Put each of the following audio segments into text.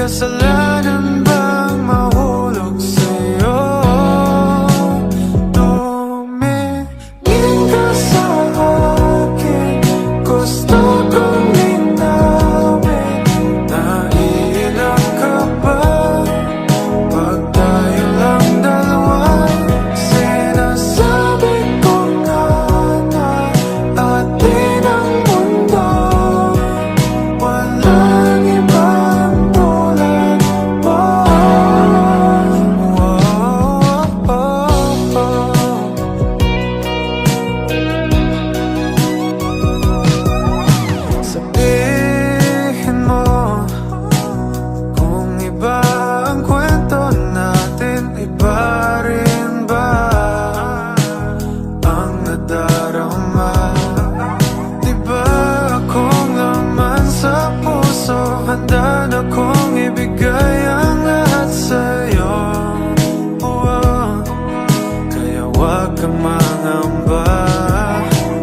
Kasalanan bang mahulog sa'yo? Tumingin ka sa akin, gusto kong linawin. Naiilang ka ba pag tayo lang dalawa? Sinasabi ko nga na atin ang mundo, walang ibang tulad mo. Sabihin mo kung iba ang kwento natin, iba rin ba ang nadarama? Di ba akong laman sa puso, handa na kong ibigay ang lahat sa'yo. Kaya wag kang mangamba,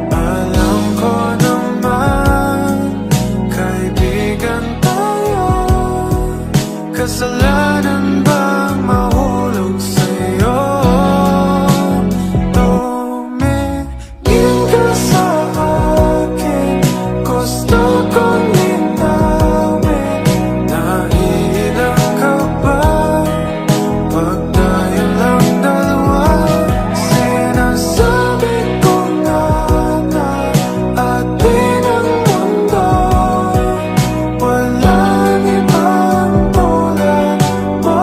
alam ko naman kaibigan tayo. Kasalanan bang mahulog sa'yo? Tumingin ka sa akin, gusto kong linawin. Naiilang ka ba pag tayo lang dalawa? Sinasabi ko nga na atin ang mundo, walang ibang tulad mo.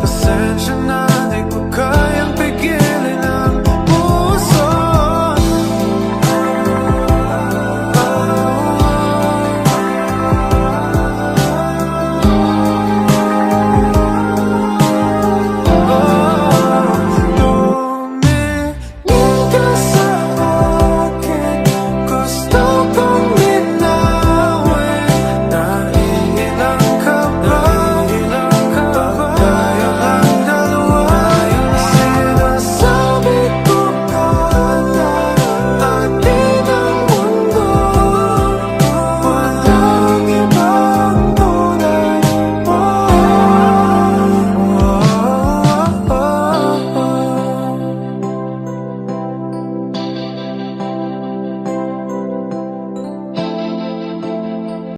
Pasensya na